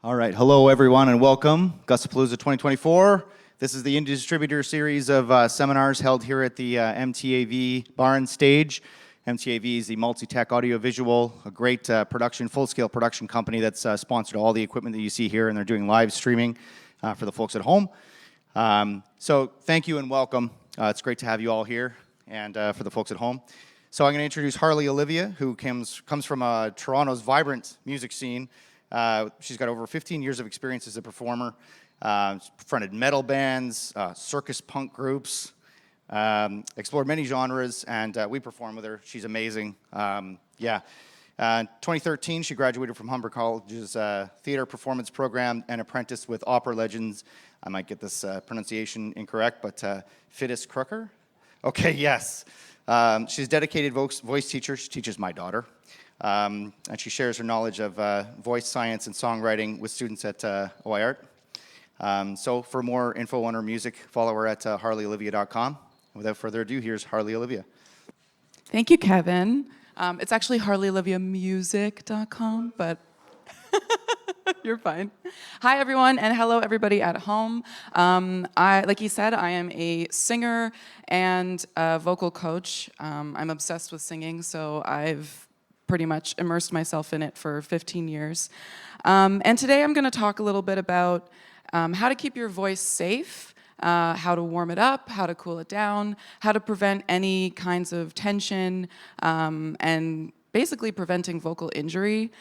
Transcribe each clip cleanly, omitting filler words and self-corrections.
All right, hello everyone and welcome. Gussapolooza 2024. This is the Indie Distributor series of seminars held here at the MTAV bar and stage. MTAV is the multi-tech audiovisual, a great production, full-scale production company that's sponsored all the equipment that you see here, and they're doing live streaming for the folks at home. So thank you and welcome. It's great to have you all here, and for the folks at home. So I'm going to introduce Harley Olivia, who comes from Toronto's vibrant music scene. She's got over 15 years of experience as a performer, fronted metal bands, circus punk groups, explored many genres, and we perform with her. She's amazing. 2013, she graduated from Humber College's theater performance program and apprenticed with opera legends. I might get this pronunciation incorrect, but Fittis Crooker? Okay, yes. She's a dedicated voice teacher. She teaches my daughter. And she shares her knowledge of voice science and songwriting with students at OIArt. So for more info on her music, follow her at HarleyOlivia.com. Without further ado, here's Harley Olivia. Thank you, Kevin. It's actually HarleyOliviaMusic.com, but you're fine. Hi, everyone, and hello, everybody at home. Like he said, I am a singer and a vocal coach. I'm obsessed with singing, so I've pretty much immersed myself in it for 15 years. And today I'm going to talk a little bit about how to keep your voice safe, how to warm it up, how to cool it down, how to prevent any kinds of tension, and basically preventing vocal injury.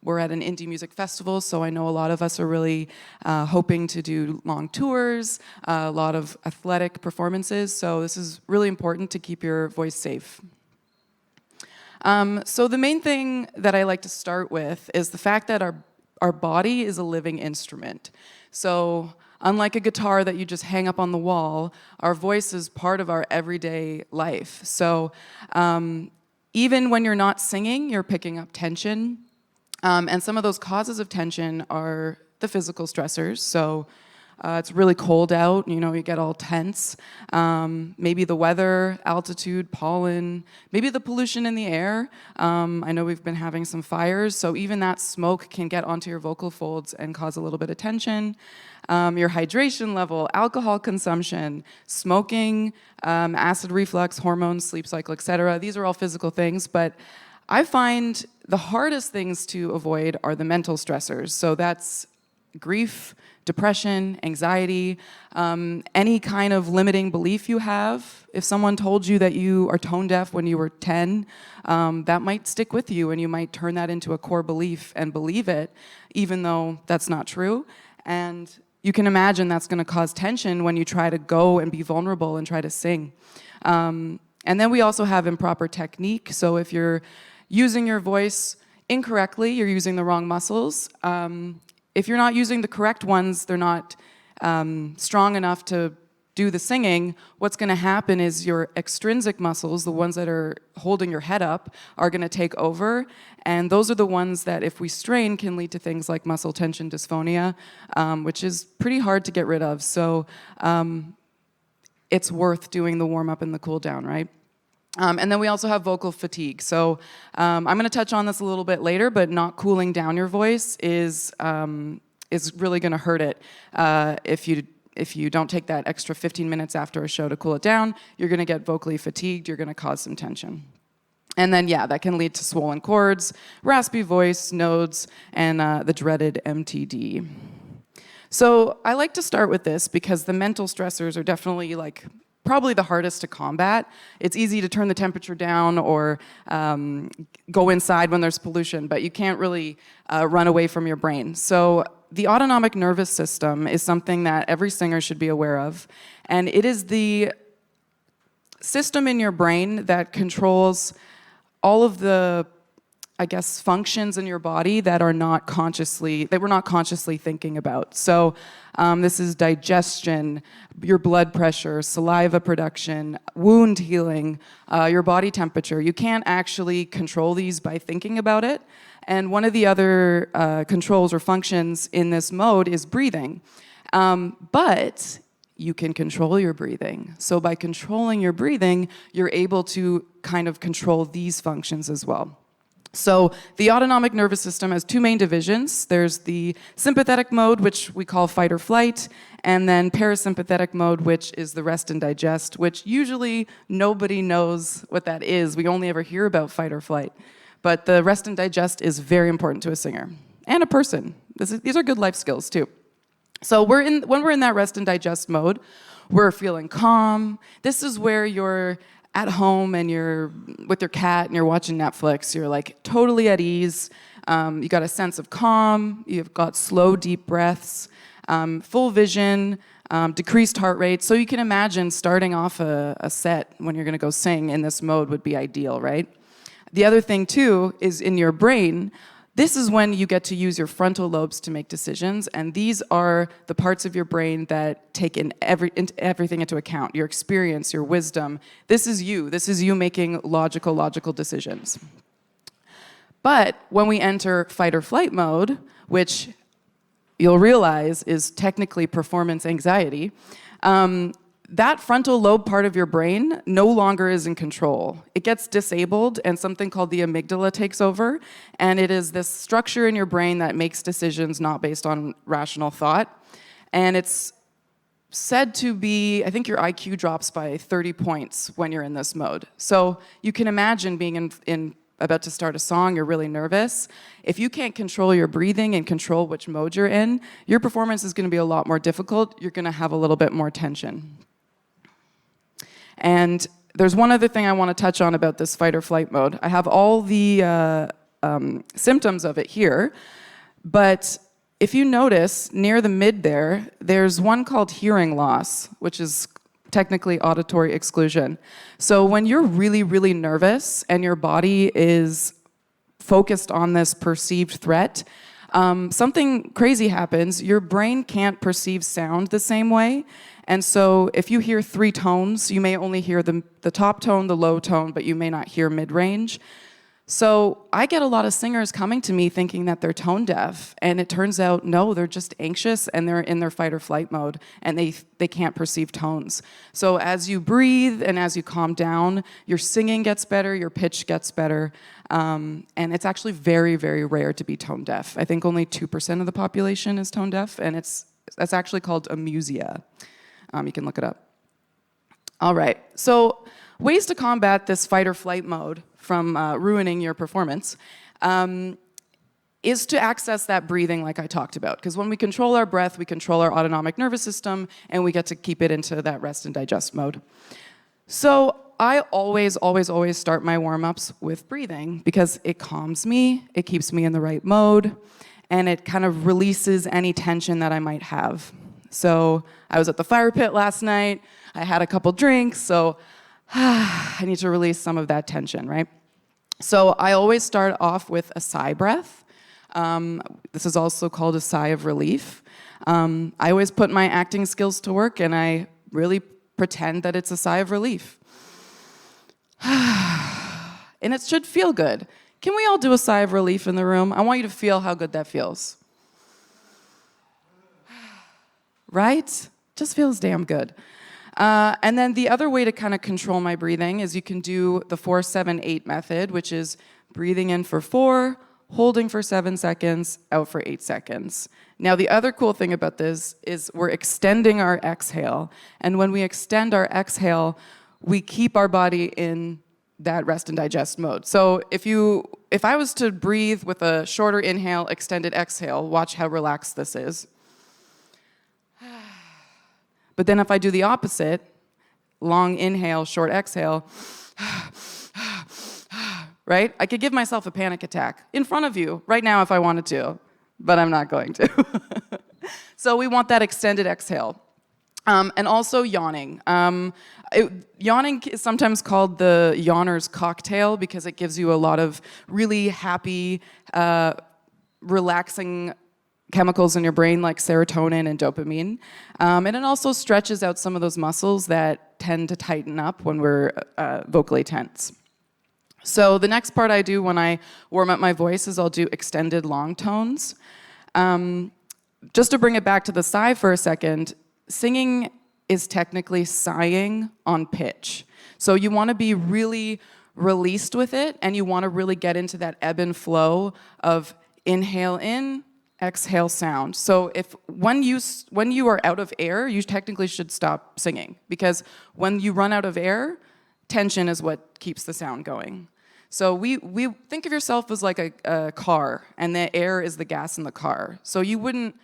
We're at an indie music festival, so I know a lot of us are really hoping to do long tours, a lot of athletic performances, so this is really important to keep your voice safe. So the main thing that I like to start with is the fact that our body is a living instrument. So unlike a guitar that you just hang up on the wall, our voice is part of our everyday life. So even when you're not singing, you're picking up tension. And some of those causes of tension are the physical stressors. So it's really cold out, you get all tense. Maybe the weather, altitude, pollen, maybe the pollution in the air. I know we've been having some fires, so even that smoke can get onto your vocal folds and cause a little bit of tension. Your hydration level, alcohol consumption, smoking, acid reflux, hormones, sleep cycle, etc. These are all physical things, but I find the hardest things to avoid are the mental stressors. So that's grief, depression, anxiety, any kind of limiting belief you have. If someone told you that you are tone deaf when you were 10, that might stick with you and you might turn that into a core belief and believe it, even though that's not true. And you can imagine that's going to cause tension when you try to go and be vulnerable and try to sing. And then we also have improper technique. So if you're using your voice incorrectly, you're using the wrong muscles. If you're not using the correct ones, they're not strong enough to do the singing, what's going to happen is your extrinsic muscles, the ones that are holding your head up, are going to take over. And those are the ones that, if we strain, can lead to things like muscle tension dysphonia, which is pretty hard to get rid of. So it's worth doing the warm-up and the cool-down, right? And then we also have vocal fatigue. So I'm going to touch on this a little bit later, but not cooling down your voice is really going to hurt it. If you don't take that extra 15 minutes after a show to cool it down, you're going to get vocally fatigued. You're going to cause some tension. And then, that can lead to swollen cords, raspy voice, nodes, and the dreaded MTD. So I like to start with this because the mental stressors are definitely probably the hardest to combat. It's easy to turn the temperature down or go inside when there's pollution, but you can't really run away from your brain. So the autonomic nervous system is something that every singer should be aware of, and it is the system in your brain that controls all of the, functions in your body that we're not consciously thinking about. So this is digestion, your blood pressure, saliva production, wound healing, your body temperature. You can't actually control these by thinking about it. And one of the other controls or functions in this mode is breathing. But you can control your breathing. So by controlling your breathing, you're able to kind of control these functions as well. So the autonomic nervous system has two main divisions. There's the sympathetic mode, which we call fight or flight, and then parasympathetic mode, which is the rest and digest, which usually nobody knows what that is. We only ever hear about fight or flight. But the rest and digest is very important to a singer and a person. These are good life skills too. So when we're in that rest and digest mode, we're feeling calm. This is where you're at home and you're with your cat and you're watching Netflix. You're like totally at ease. You got a sense of calm. You've got slow, deep breaths, full vision, decreased heart rate. So you can imagine starting off a set when you're going to go sing in this mode would be ideal, right? The other thing too is in your brain. This is when you get to use your frontal lobes to make decisions, and these are the parts of your brain that take everything into account, your experience, your wisdom. This is you making logical decisions. But when we enter fight or flight mode, which you'll realize is technically performance anxiety, that frontal lobe part of your brain no longer is in control. It gets disabled and something called the amygdala takes over, and it is this structure in your brain that makes decisions not based on rational thought. And it's said to be, I think your IQ drops by 30 points when you're in this mode. So you can imagine being about to start a song, you're really nervous. If you can't control your breathing and control which mode you're in, your performance is gonna be a lot more difficult. You're gonna have a little bit more tension. And there's one other thing I want to touch on about this fight or flight mode. I have all the symptoms of it here, but if you notice near the mid there's one called hearing loss, which is technically auditory exclusion. So when you're really, really nervous and your body is focused on this perceived threat, something crazy happens. Your brain can't perceive sound the same way. And so if you hear 3 tones, you may only hear the top tone, the low tone, but you may not hear mid-range. So I get a lot of singers coming to me thinking that they're tone deaf, and it turns out, no, they're just anxious and they're in their fight or flight mode, and they can't perceive tones. So as you breathe and as you calm down, your singing gets better, your pitch gets better, and it's actually very, very rare to be tone deaf. I think only 2% of the population is tone deaf, and that's actually called amusia. You can look it up. All right, so ways to combat this fight or flight mode from ruining your performance is to access that breathing like I talked about. Because when we control our breath, we control our autonomic nervous system, and we get to keep it into that rest and digest mode. So I always start my warm-ups with breathing because it calms me, it keeps me in the right mode, and it kind of releases any tension that I might have. So I was at the fire pit last night, I had a couple drinks, so I need to release some of that tension, right? So I always start off with a sigh breath. This is also called a sigh of relief. I always put my acting skills to work and I really pretend that it's a sigh of relief. And it should feel good. Can we all do a sigh of relief in the room? I want you to feel how good that feels. Right? Just feels damn good. And then the other way to kind of control my breathing is you can do the 4-7-8 method, which is breathing in for 4, holding for 7 seconds, out for 8 seconds. Now, the other cool thing about this is we're extending our exhale. And when we extend our exhale, we keep our body in that rest and digest mode. So if I was to breathe with a shorter inhale, extended exhale, watch how relaxed this is. But then if I do the opposite, long inhale, short exhale, right? I could give myself a panic attack in front of you right now if I wanted to, but I'm not going to. So we want that extended exhale. And also yawning. Yawning is sometimes called the yawner's cocktail because it gives you a lot of really happy, relaxing chemicals in your brain like serotonin and dopamine. And it also stretches out some of those muscles that tend to tighten up when we're vocally tense. So the next part I do when I warm up my voice is I'll do extended long tones. Just to bring it back to the sigh for a second, singing is technically sighing on pitch. So you want to be really, released with it, and you want to really get into that ebb and flow of inhale in, exhale sound. So when you are out of air, you technically should stop singing, because when you run out of air, tension is what keeps the sound going. So we think of yourself as like a car, and the air is the gas in the car. So you wouldn't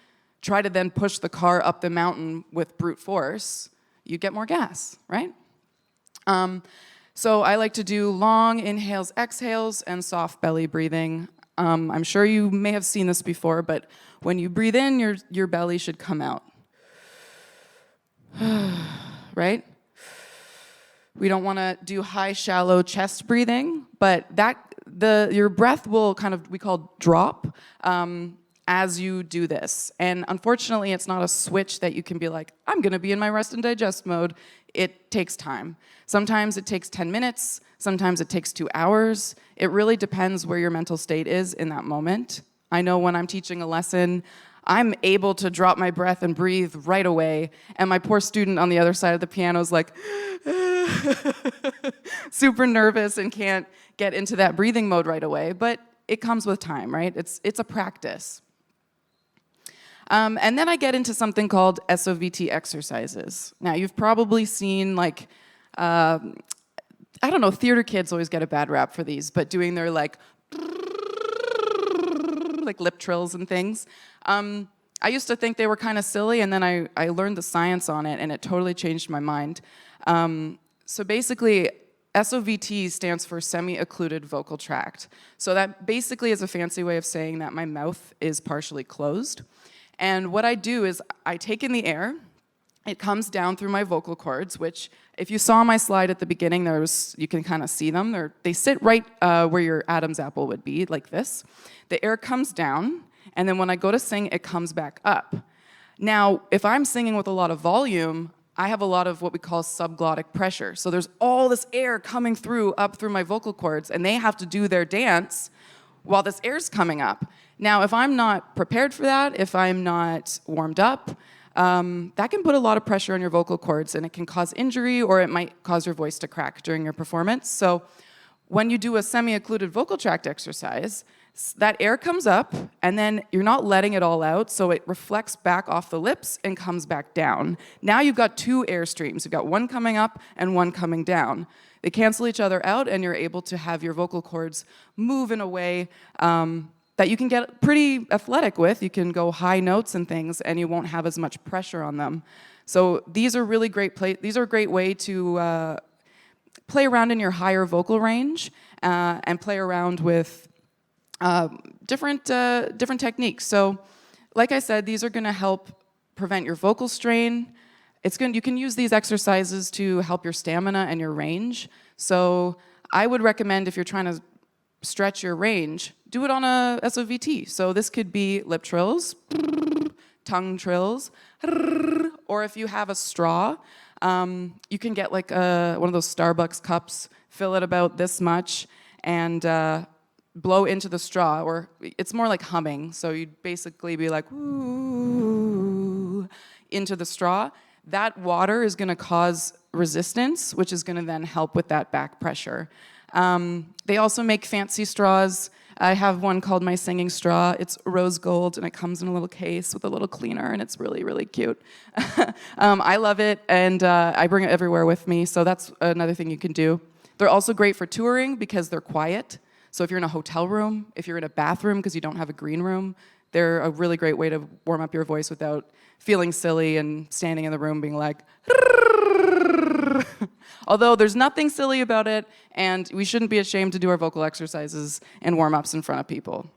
try to then push the car up the mountain with brute force. You get more gas, right? So I like to do long inhales, exhales, and soft belly breathing. I'm sure you may have seen this before, but when you breathe in, your belly should come out. Right? We don't want to do high, shallow chest breathing, but your breath will we call drop as you do this. And unfortunately, it's not a switch that you can be like, I'm going to be in my rest and digest mode. It takes time. Sometimes it takes 10 minutes. Sometimes it takes 2 hours. It really depends where your mental state is in that moment. I know when I'm teaching a lesson, I'm able to drop my breath and breathe right away. And my poor student on the other side of the piano is like, super nervous and can't get into that breathing mode right away. But it comes with time, right? It's a practice. And then I get into something called SOVT exercises. Now, you've probably seen I don't know, theater kids always get a bad rap for these, but doing their like lip trills and things. I used to think they were kind of silly, and then I learned the science on it, and it totally changed my mind. So basically, SOVT stands for semi-occluded vocal tract. So that basically is a fancy way of saying that my mouth is partially closed. And what I do is I take in the air, it comes down through my vocal cords, which if you saw my slide at the beginning, you can kind of see them. They sit right where your Adam's apple would be, like this. The air comes down, and then when I go to sing, it comes back up. Now, if I'm singing with a lot of volume, I have a lot of what we call subglottic pressure. So there's all this air coming up through my vocal cords, and they have to do their dance while this air's coming up. Now, if I'm not prepared for that, if I'm not warmed up, that can put a lot of pressure on your vocal cords, and it can cause injury, or it might cause your voice to crack during your performance. So when you do a semi-occluded vocal tract exercise, that air comes up, and then you're not letting it all out, so it reflects back off the lips and comes back down. Now you've got 2 air streams. You've got one coming up and one coming down. They cancel each other out, and you're able to have your vocal cords move in a way that you can get pretty athletic with. You can go high notes and things, and you won't have as much pressure on them. So these are really great. These are a great way to play around in your higher vocal range and play around with different techniques. So, like I said, these are going to help prevent your vocal strain. You can use these exercises to help your stamina and your range. So, I would recommend, if you're trying to stretch your range, do it on a SOVT. So this could be lip trills, tongue trills, or if you have a straw, you can get like one of those Starbucks cups, fill it about this much, and blow into the straw, or it's more like humming. So you'd basically be like, ooh, into the straw. That water is going to cause resistance, which is going to then help with that back pressure. They also make fancy straws. I have one called my singing straw. It's rose gold, and it comes in a little case with a little cleaner, and it's really, really cute. I love it, and I bring it everywhere with me, so that's another thing you can do. They're also great for touring because they're quiet. So if you're in a hotel room, if you're in a bathroom because you don't have a green room, they're a really great way to warm up your voice without feeling silly and standing in the room being like, although there's nothing silly about it, and we shouldn't be ashamed to do our vocal exercises and warm-ups in front of people.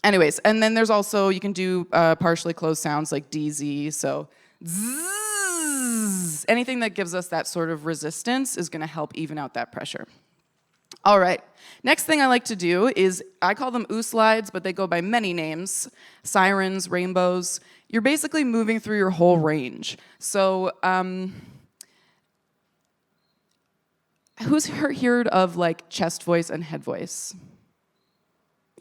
Anyways, and then there's also, you can do partially closed sounds like DZ, so zzz. Anything that gives us that sort of resistance is going to help even out that pressure. All right, next thing I like to do is, I call them ooh slides, but they go by many names, sirens, rainbows. You're basically moving through your whole range. So, who's heard of like chest voice and head voice?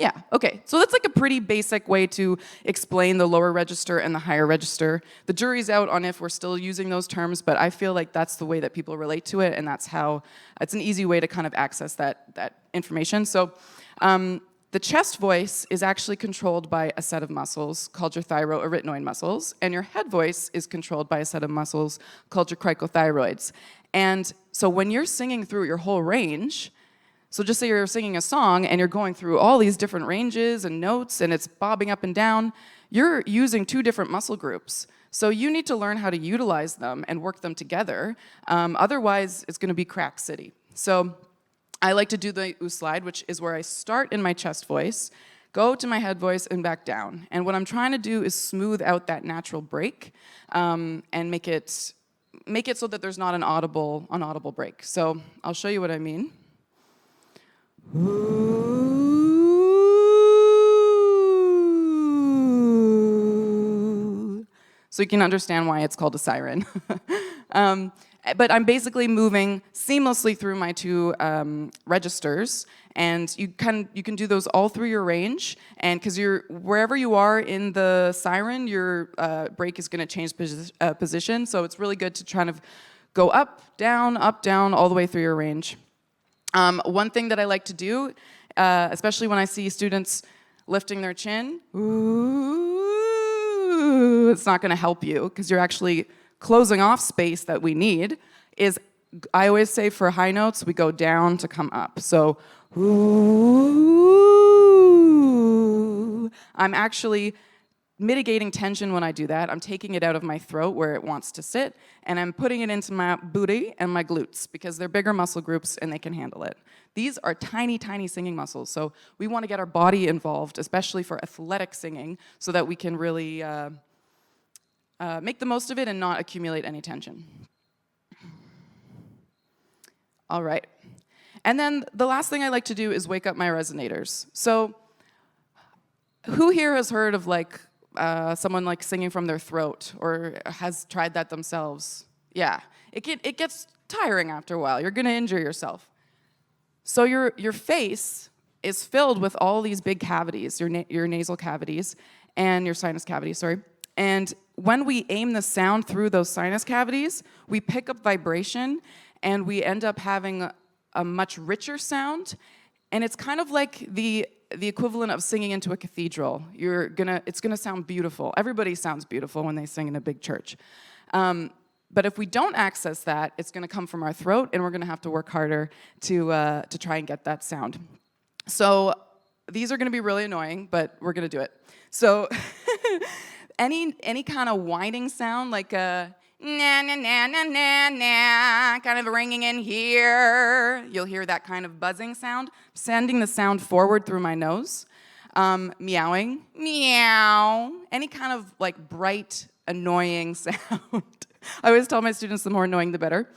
Yeah, okay. So that's like a pretty basic way to explain the lower register and the higher register. The jury's out on if we're still using those terms, but I feel like that's the way that people relate to it, and that's how, it's an easy way to kind of access that information. So the chest voice is actually controlled by a set of muscles called your thyroarytenoid muscles, and your head voice is controlled by a set of muscles called your cricothyroids. And so when you're singing through your whole range, so just say you're singing a song and you're going through all these different ranges and notes and it's bobbing up and down, you're using two different muscle groups. So you need to learn how to utilize them and work them together. Otherwise, it's going to be crack city. So I like to do the oo slide, which is where I start in my chest voice, go to my head voice, and back down. And what I'm trying to do is smooth out that natural break and make it so that there's not an audible break. So I'll show you what I mean. So you can understand why it's called a siren. But I'm basically moving seamlessly through my two registers, and you can do those all through your range. And because wherever you are in the siren, your break is going to change position. So it's really good to try to go up, down, all the way through your range. One thing that I like to do, especially when I see students lifting their chin, ooh, it's not going to help you because you're actually closing off space that we need. I always say for high notes, we go down to come up. So, ooh, I'm actually mitigating tension when I do that. I'm taking it out of my throat where it wants to sit, and I'm putting it into my booty and my glutes because they're bigger muscle groups and they can handle it. These are tiny, tiny singing muscles, so we want to get our body involved, especially for athletic singing, so that we can really make the most of it and not accumulate any tension. All right. And then the last thing I like to do is wake up my resonators. So who here has heard of someone like singing from their throat or has tried that themselves? Yeah, it gets tiring after a while. You're gonna injure yourself. So your face is filled with all these big cavities, your nasal cavities and your sinus cavities, sorry. And when we aim the sound through those sinus cavities, we pick up vibration and we end up having a much richer sound. And it's kind of like the equivalent of singing into a cathedral. It's gonna sound beautiful. Everybody sounds beautiful when they sing in a big church. But if we don't access that, it's gonna come from our throat, and we're gonna have to work harder to try and get that sound. So these are gonna be really annoying, but we're gonna do it. So any kind of whining sound, like a na na na na na na, kind of ringing in here. You'll hear that kind of buzzing sound. Sending the sound forward through my nose. Meowing, meow. Any kind of like bright, annoying sound. I always tell my students the more annoying the better.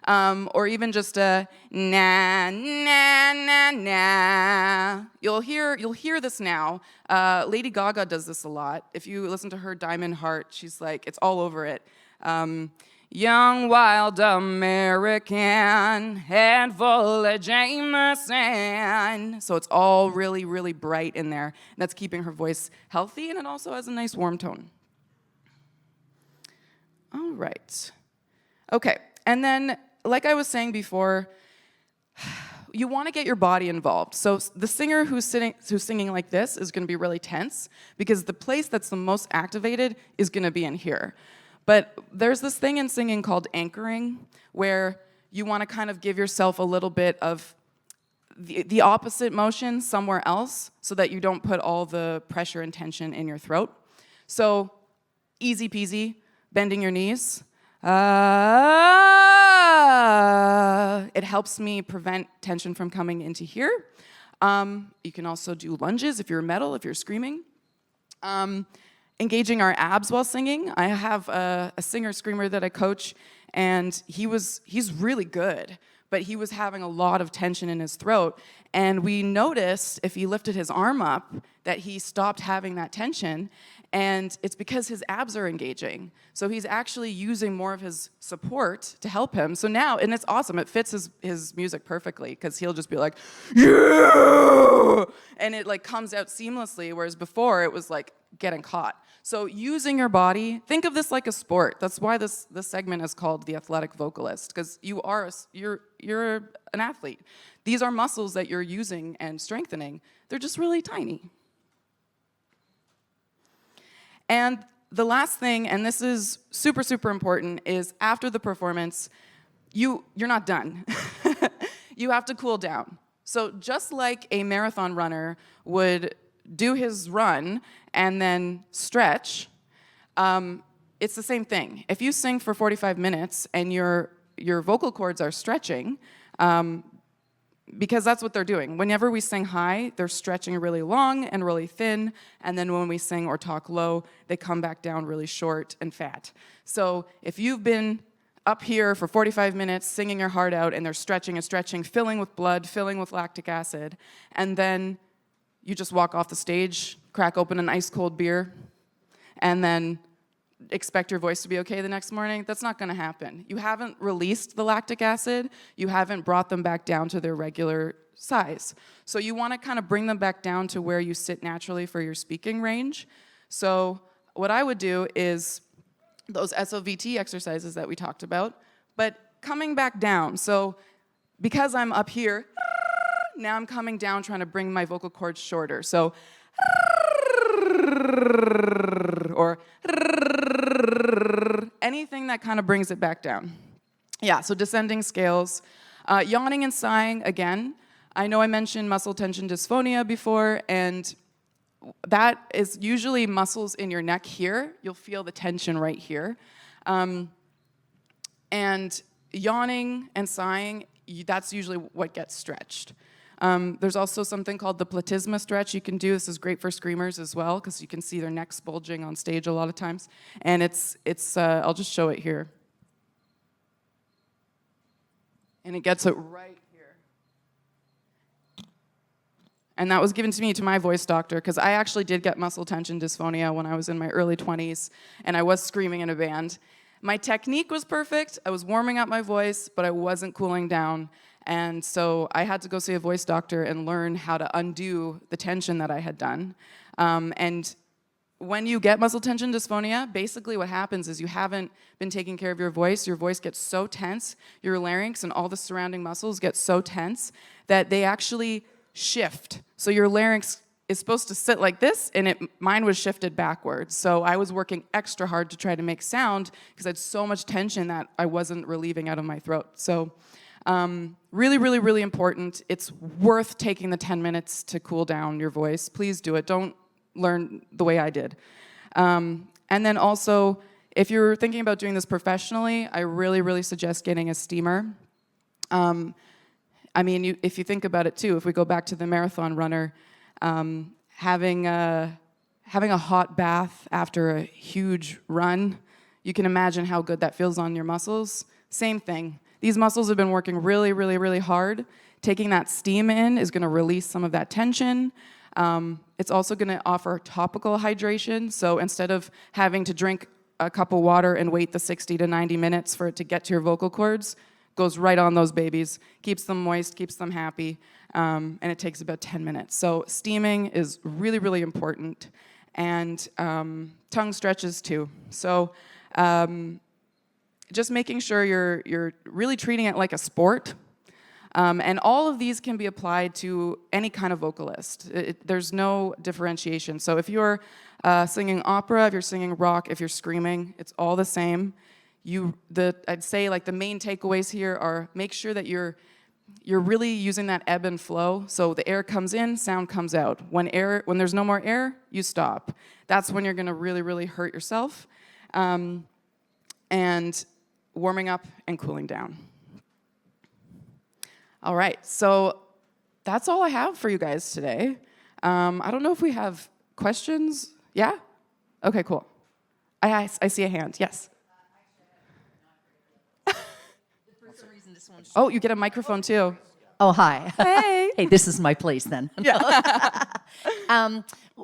Or even just a na na na na. You'll hear this now. Lady Gaga does this a lot. If you listen to her Diamond Heart, she's like, it's all over it. Young, wild American, head full of Jameson. So it's all really, really bright in there. That's keeping her voice healthy, and it also has a nice warm tone. All right. Okay, and then, like I was saying before, you want to get your body involved. So the singer who's singing like this is going to be really tense because the place that's the most activated is going to be in here. But there's this thing in singing called anchoring, where you want to kind of give yourself a little bit of the opposite motion somewhere else so that you don't put all the pressure and tension in your throat. So easy peasy, bending your knees. It helps me prevent tension from coming into here. You can also do lunges if you're metal, if you're screaming. Engaging our abs while singing. I have a singer-screamer that I coach, and he's really good, but he was having a lot of tension in his throat, and we noticed if he lifted his arm up that he stopped having that tension, and it's because his abs are engaging. So he's actually using more of his support to help him. So now, and it's awesome, it fits his music perfectly, because he'll just be like, yeah! And it like comes out seamlessly, whereas before it was like getting caught. So using your body, think of this like a sport. That's why this segment is called the athletic vocalist, because you're an athlete. These are muscles that you're using and strengthening. They're just really tiny. And the last thing, and this is super, super important, is after the performance, you're not done. You have to cool down. So just like a marathon runner would do his run and then stretch, it's the same thing. If you sing for 45 minutes and your vocal cords are stretching, because that's what they're doing. Whenever we sing high, they're stretching really long and really thin, and then when we sing or talk low, they come back down really short and fat. So if you've been up here for 45 minutes singing your heart out, and they're stretching and stretching, filling with blood, filling with lactic acid, and then you just walk off the stage, crack open an ice cold beer, and then expect your voice to be okay the next morning, that's not gonna happen. You haven't released the lactic acid, you haven't brought them back down to their regular size. So you wanna kind of bring them back down to where you sit naturally for your speaking range. So what I would do is those SOVT exercises that we talked about, but coming back down. So because I'm up here, now I'm coming down trying to bring my vocal cords shorter. So, or anything that kind of brings it back down. Yeah, so descending scales. Yawning and sighing, again. I know I mentioned muscle tension dysphonia before, and that is usually muscles in your neck here. You'll feel the tension right here. And yawning and sighing, that's usually what gets stretched. There's also something called the platysma stretch you can do. This is great for screamers as well, because you can see their necks bulging on stage a lot of times. And I'll just show it here. And it gets it right here. And that was given to me to my voice doctor, because I actually did get muscle tension dysphonia when I was in my early 20s, and I was screaming in a band. My technique was perfect. I was warming up my voice, but I wasn't cooling down. And so I had to go see a voice doctor and learn how to undo the tension that I had done. And when you get muscle tension dysphonia, basically what happens is you haven't been taking care of your voice gets so tense, your larynx and all the surrounding muscles get so tense that they actually shift. So your larynx is supposed to sit like this, and mine was shifted backwards. So I was working extra hard to try to make sound because I had so much tension that I wasn't relieving out of my throat. So really, really, really important. It's worth taking the 10 minutes to cool down your voice. Please do it. Don't learn the way I did. And then also, if you're thinking about doing this professionally, I really, really suggest getting a steamer. If you think about it too, if we go back to the marathon runner, having a hot bath after a huge run, you can imagine how good that feels on your muscles. Same thing. These muscles have been working really, really, really hard. Taking that steam in is going to release some of that tension. It's also going to offer topical hydration. So instead of having to drink a cup of water and wait the 60 to 90 minutes for it to get to your vocal cords, goes right on those babies, keeps them moist, keeps them happy, and it takes about 10 minutes. So steaming is really, really important, and tongue stretches too. So just making sure you're really treating it like a sport. And all of these can be applied to any kind of vocalist. There's no differentiation. So if you're singing opera, if you're singing rock, if you're screaming, it's all the same. I'd say like the main takeaways here are make sure that you're really using that ebb and flow. So the air comes in, sound comes out. When there's no more air, you stop. That's when you're gonna really, really hurt yourself. And warming up and cooling down. All right, so that's all I have for you guys today. I don't know if we have questions. Yeah? Okay, cool. I see a hand, yes. Oh, you get a microphone too. Oh, hi. Hey. Hey, this is my place then. Yeah.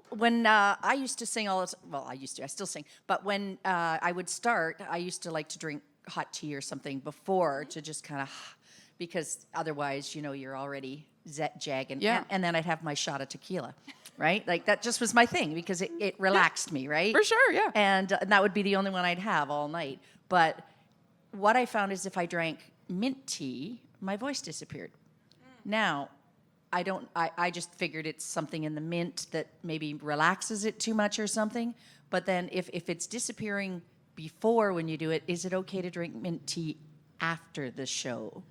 When I used to sing I still sing, but when I would start, I used to like to drink hot tea or something before to just kind of, because otherwise, you're already jagging. Yeah. And then I'd have my shot of tequila, right? Like that just was my thing because it relaxed me, right? For sure, yeah. And that would be the only one I'd have all night. But what I found is if I drank mint tea, my voice disappeared. Now, I just figured it's something in the mint that maybe relaxes it too much or something. But then if it's disappearing before when you do it, is it okay to drink mint tea after the show?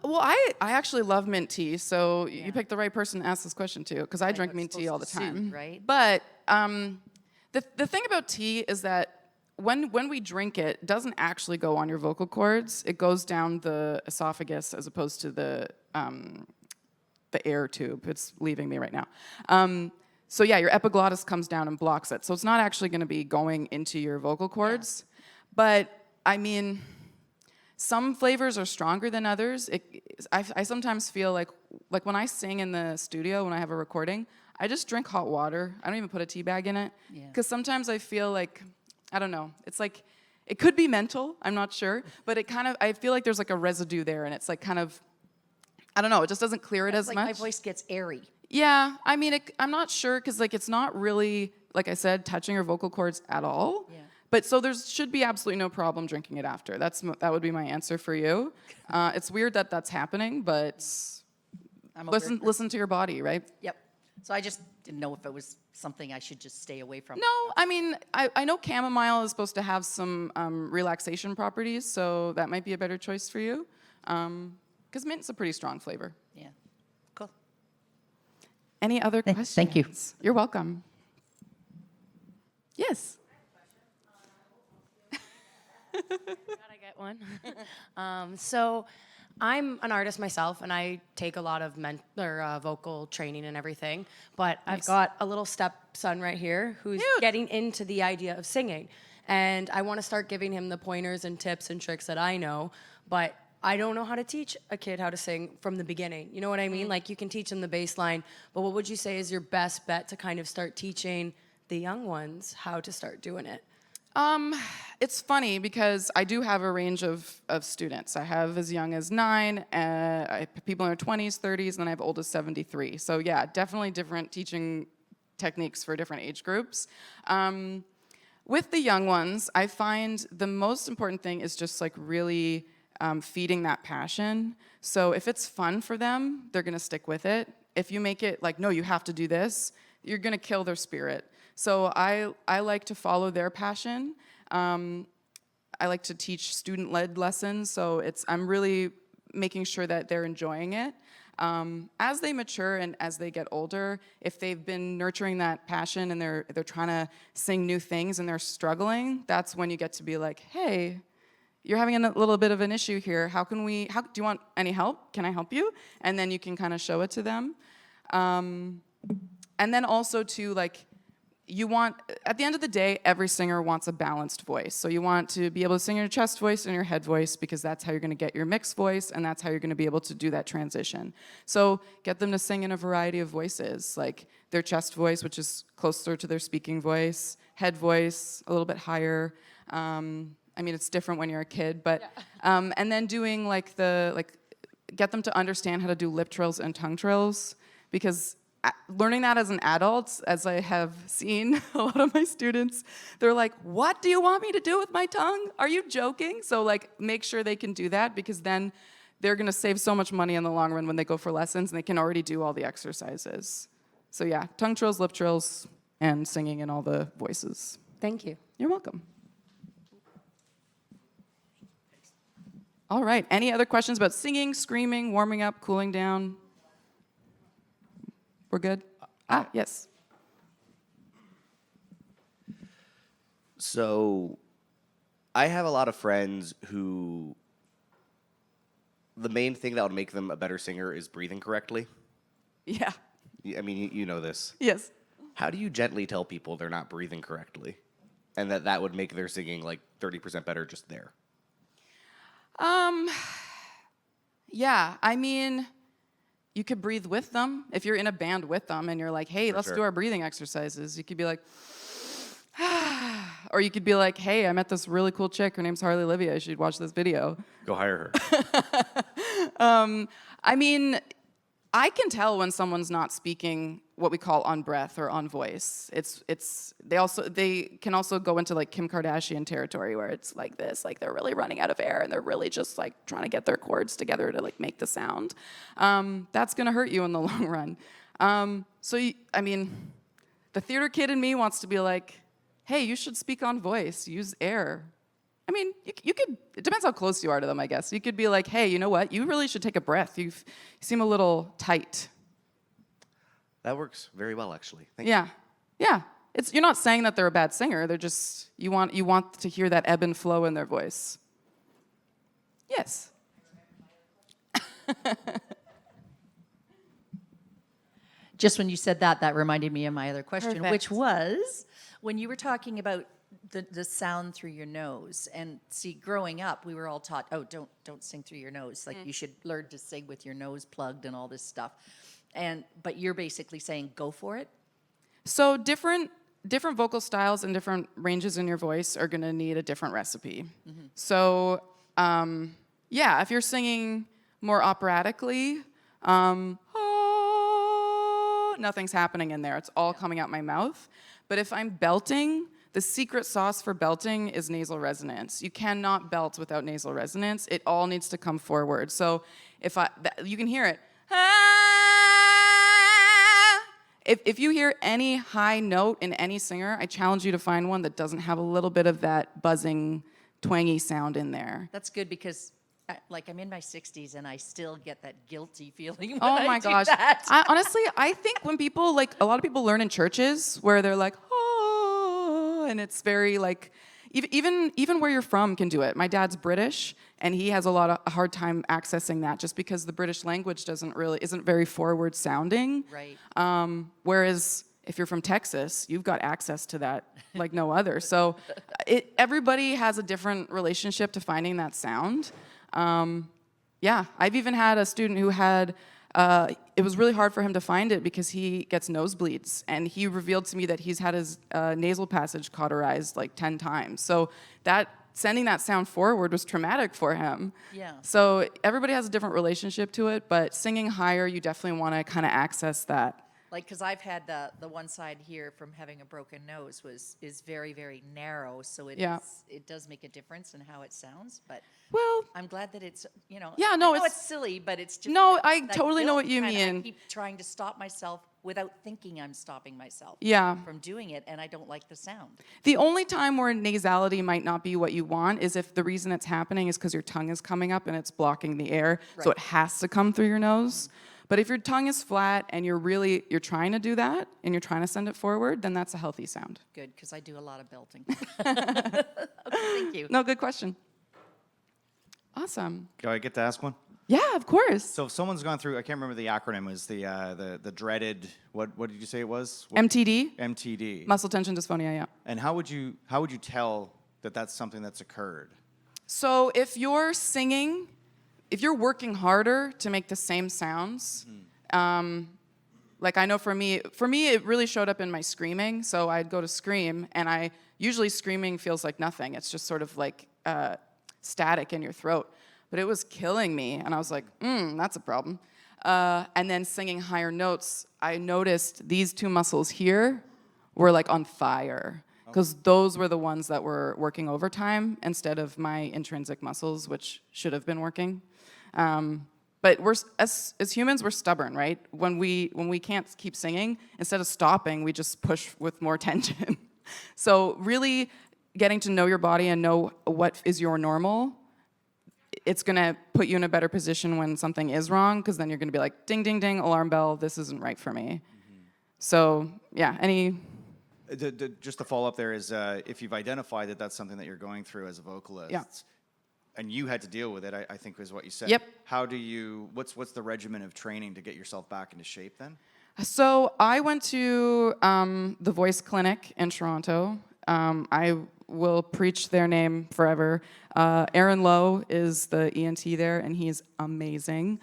Well, I actually love mint tea, so you picked the right person to ask this question to, because I drink it's mint tea supposed all the to time. soothe, right? But the thing about tea is that when we drink it, it doesn't actually go on your vocal cords. It goes down the esophagus as opposed to the air tube. It's leaving me right now. So yeah, your epiglottis comes down and blocks it. So it's not actually going to be going into your vocal cords. Yeah. But I mean, some flavors are stronger than others. I sometimes feel like when I sing in the studio, when I have a recording, I just drink hot water. I don't even put a tea bag in it. Because sometimes I feel like, I don't know, it's like, it could be mental, I'm not sure, but I feel like there's like a residue there, and it's like kind of, I don't know, it just doesn't clear it as like much. my voice gets airy. Yeah, I mean, I'm not sure, because like it's not really, like I said, touching your vocal cords at all. Yeah. But so there should be absolutely no problem drinking it after. That would be my answer for you. It's weird that that's happening, but listen to your body, right? Yep. So I just didn't know if it was something I should just stay away from. No, I mean, I know chamomile is supposed to have some relaxation properties, so that might be a better choice for you. Because mint's a pretty strong flavor. Yeah. Cool. Any other questions? Thank you. You're welcome. Yes. Gotta get one. So I'm an artist myself, and I take a lot of vocal training and everything. But I've got a little stepson right here who's getting into the idea of singing. And I want to start giving him the pointers and tips and tricks that I know. But I don't know how to teach a kid how to sing from the beginning. You know what I mean? Like, you can teach them the bass line, but what would you say is your best bet to kind of start teaching the young ones how to start doing it? It's funny because I do have a range of students. I have as young as 9, I have people in their 20s, 30s, and then I have old as 73. So yeah, definitely different teaching techniques for different age groups. With the young ones, I find the most important thing is just like really feeding that passion. So if it's fun for them, they're gonna stick with it. If you make it like, no, you have to do this, you're gonna kill their spirit. So I like to follow their passion. I like to teach student-led lessons, so I'm really making sure that they're enjoying it. As they mature and as they get older, if they've been nurturing that passion and they're trying to sing new things and they're struggling, that's when you get to be like, hey, you're having a little bit of an issue here. Do you want any help? Can I help you? And then you can kind of show it to them. And then also to like, at the end of the day, every singer wants a balanced voice. So you want to be able to sing your chest voice and your head voice because that's how you're going to get your mixed voice and that's how you're going to be able to do that transition. So get them to sing in a variety of voices, like their chest voice, which is closer to their speaking voice, head voice, a little bit higher. I mean, it's different when you're a kid, but and then doing get them to understand how to do lip trills and tongue trills, because learning that as an adult, as I have seen a lot of my students, they're like, what do you want me to do with my tongue? Are you joking? So like, make sure they can do that, because then they're gonna save so much money in the long run when they go for lessons and they can already do all the exercises. So yeah, tongue trills, lip trills, and singing in all the voices. Thank you. You're welcome. All right, any other questions about singing, screaming, warming up, cooling down? We're good? Yes. So I have a lot of friends who the main thing that would make them a better singer is breathing correctly. Yeah. I mean, you know this. Yes. How do you gently tell people they're not breathing correctly and that would make their singing like 30% better just there? Yeah, I mean, you could breathe with them. If you're in a band with them and you're like, hey, let's sure. do our breathing exercises, you could be like, or you could be like, hey, I met this really cool chick. Her name's Harley Olivia. You should watch this video. Go hire her. I mean, I can tell when someone's not speaking what we call on breath or on voice. They can also go into like Kim Kardashian territory where it's like this, like they're really running out of air and they're really just like trying to get their chords together to like make the sound. That's gonna hurt you in the long run. I mean, the theater kid in me wants to be like, hey, you should speak on voice, use air. I mean, you could, it depends how close you are to them, I guess. You could be like, hey, you know what? You really should take a breath. You seem a little tight. That works very well, actually. Thank Yeah. You're not saying that they're a bad singer. They're just, you want to hear that ebb and flow in their voice. Yes. Just when you said that, that reminded me of my other question, Perfect. which was when you were talking about the sound through your nose. And see, growing up, we were all taught, oh, don't sing through your nose. Like you should learn to sing with your nose plugged and all this stuff. But you're basically saying go for it. So different vocal styles and different ranges in your voice are going to need a different recipe. Mm-hmm. So if you're singing more operatically, nothing's happening in there. It's all coming out my mouth. But if I'm belting, the secret sauce for belting is nasal resonance. You cannot belt without nasal resonance. It all needs to come forward. So you can hear it. If you hear any high note in any singer, I challenge you to find one that doesn't have a little bit of that buzzing, twangy sound in there. That's good because I'm in my 60s and I still get that guilty feeling when Oh my I do gosh. that. Honestly, I think when people, like, a lot of people learn in churches where they're like, oh, and it's very like, even where you're from can do it. My dad's British, and he has a hard time accessing that just because the British language isn't very forward sounding. Right. Whereas if you're from Texas, you've got access to that like no other. So everybody has a different relationship to finding that sound. I've even had a student who had, it was really hard for him to find it because he gets nosebleeds, and he revealed to me that he's had his nasal passage cauterized like 10 times. So sending that sound forward was traumatic for him. Yeah. So everybody has a different relationship to it, but singing higher, you definitely want to kind of access that. Like, because I've had the one side here from having a broken nose is very, very narrow, so it does make a difference in how it sounds. But Well, I'm glad that it's Yeah, no, I know it's- it's silly, but it's just No, like I that totally know guilt what you kinda, mean. I keep trying to stop myself without thinking I'm stopping myself. Yeah. From doing it, and I don't like the sound. The only time where nasality might not be what you want is if the reason it's happening is because your tongue is coming up and it's blocking the air, so Right. it has to come through your nose. But if your tongue is flat and you're trying to do that and you're trying to send it forward, then that's a healthy sound. Good, because I do a lot of belting. Okay, thank you. No, good question. Awesome. Do I get to ask one? Yeah, of course. So if someone's gone through, I can't remember the acronym, it was the dreaded, what did you say it was? MTD, MTD. muscle tension dysphonia, yeah. And how would you tell that that's something that's occurred? So if you're working harder to make the same sounds, like I know for me, it really showed up in my screaming. So I'd go to scream, and usually screaming feels like nothing. It's just sort of like static in your throat. But it was killing me, and I was like, that's a problem. And then singing higher notes, I noticed these two muscles here were like on fire, because those were the ones that were working overtime instead of my intrinsic muscles, which should have been working. But as humans, we're stubborn, right? When we can't keep singing, instead of stopping, we just push with more tension. So really getting to know your body and know what is your normal, it's gonna put you in a better position when something is wrong, because then you're gonna be like, ding, ding, ding, alarm bell, this isn't right for me. So yeah, Just to follow up there is, if you've identified that that's something that you're going through as a vocalist, Yeah. and you had to deal with it, I think is what you said. Yep. What's the regimen of training to get yourself back into shape then? So I went to the Voice Clinic in Toronto. I will preach their name forever. Aaron Lowe is the ENT there, and he's amazing.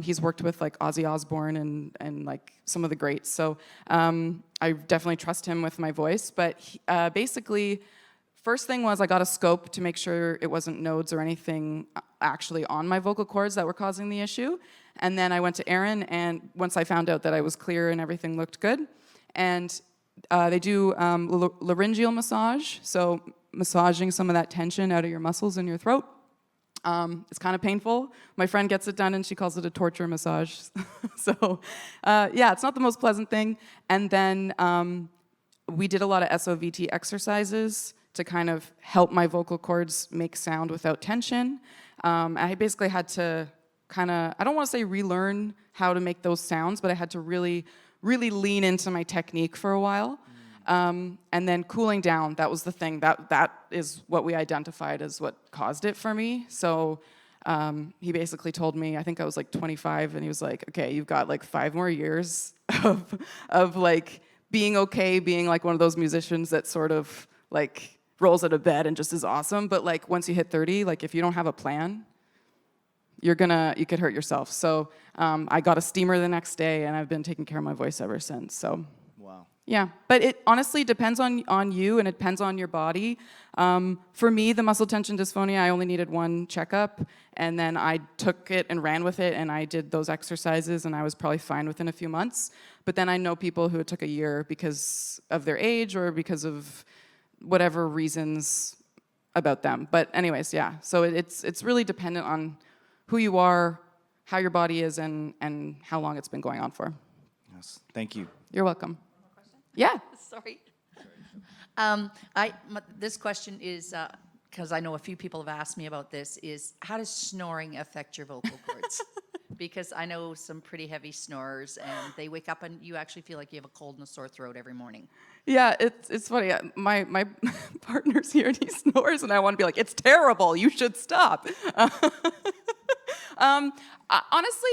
He's worked with like Ozzy Osbourne and like some of the greats. So I definitely trust him with my voice. But basically, first thing was I got a scope to make sure it wasn't nodes or anything actually on my vocal cords that were causing the issue. And then I went to Aaron, and once I found out that I was clear and everything looked good, and they do laryngeal massage, so massaging some of that tension out of your muscles in your throat. It's kind of painful. My friend gets it done, and she calls it a torture massage. So, yeah, it's not the most pleasant thing. And then we did a lot of SOVT exercises to kind of help my vocal cords make sound without tension. I basically had to kind of, I don't want to say relearn how to make those sounds, but I had to really lean into my technique for a while. And then cooling down, that was the thing. That is what we identified as what caused it for me. So he basically told me, I think I was like 25, and he was like, okay, you've got like 5 more years of like being okay, being like one of those musicians that sort of like rolls out of bed and just is awesome. But like once you hit 30, like if you don't have a plan, you could hurt yourself. So I got a steamer the next day, and I've been taking care of my voice ever since. So Wow. yeah, but it honestly depends on you, and it depends on your body. For me, the muscle tension dysphonia, I only needed 1 checkup, and then I took it and ran with it, and I did those exercises, and I was probably fine within a few months. But then I know people who it took a year because of their age or because of whatever reasons about them. But anyways, yeah, so it's really dependent on who you are, how your body is, and how long it's been going on for. Yes. Thank you. You're welcome. Yeah. Sorry. This question is, because I know a few people have asked me about this, is how does snoring affect your vocal cords? Because I know some pretty heavy snorers, and they wake up and you actually feel like you have a cold and a sore throat every morning. Yeah, it's funny. My partner's here, and he snores, and I want to be like, it's terrible. You should stop. Honestly,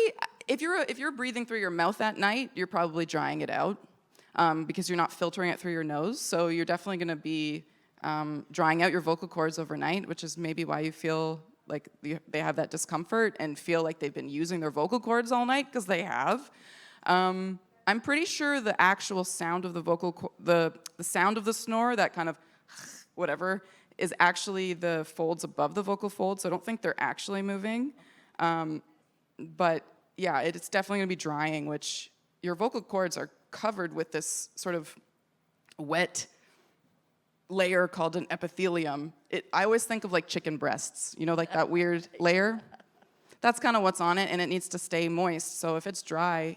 if you're breathing through your mouth at night, you're probably drying it out because you're not filtering it through your nose. So you're definitely going to be drying out your vocal cords overnight, which is maybe why you feel like they have that discomfort and feel like they've been using their vocal cords all night, because they have. I'm pretty sure the actual sound of the sound of the snore, that kind of whatever, is actually the folds above the vocal folds. So I don't think they're actually moving. But yeah, it's definitely going to be drying, which your vocal cords are covered with this sort of wet layer called an epithelium. I always think of like chicken breasts, like that weird layer. That's kind of what's on it, and it needs to stay moist. So if it's dry,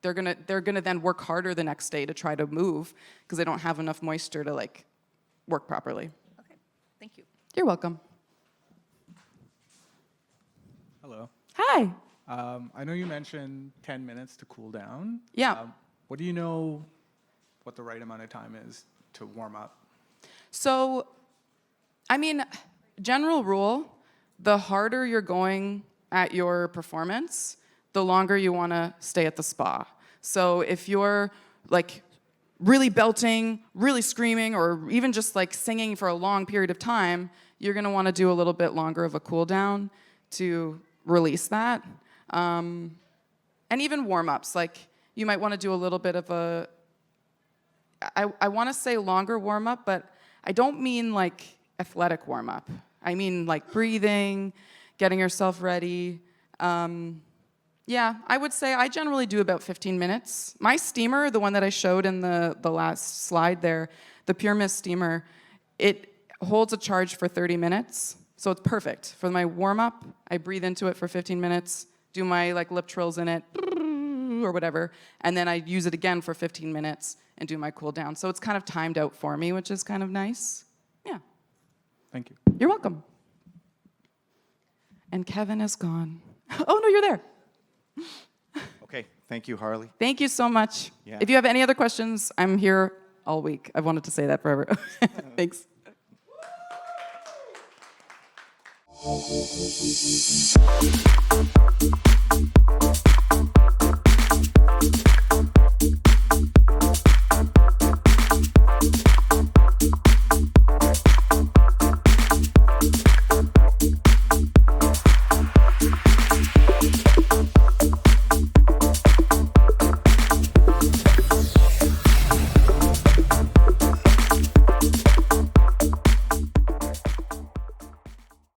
they're gonna then work harder the next day to try to move because they don't have enough moisture to like work properly. Okay, thank you. You're welcome. Hello. Hi. I know you mentioned 10 minutes to cool down. Yeah. What do you know what the right amount of time is to warm up? So, I mean, general rule, the harder you're going at your performance, the longer you want to stay at the spa. So if you're like really belting, really screaming, or even just like singing for a long period of time, you're going to want to do a little bit longer of a cool down to release that. And even warm-ups, like you might want to do a little bit of a, I want to say longer warm-up, but I don't mean like athletic warm-up. I mean like breathing, getting yourself ready. Yeah, I would say I generally do about 15 minutes. My steamer, the one that I showed in the last slide there, the Pure Mist steamer, it holds a charge for 30 minutes. So it's perfect. For my warm-up, I breathe into it for 15 minutes, do my like lip trills in it, or whatever, and then I use it again for 15 minutes and do my cool down. So it's kind of timed out for me, which is kind of nice. Yeah. Thank you. You're welcome. And Kevin is gone. Oh, no, you're there. Okay. Thank you, Harley. Thank you so much. Yeah. If you have any other questions, I'm here all week. I've wanted to say that forever. Thanks.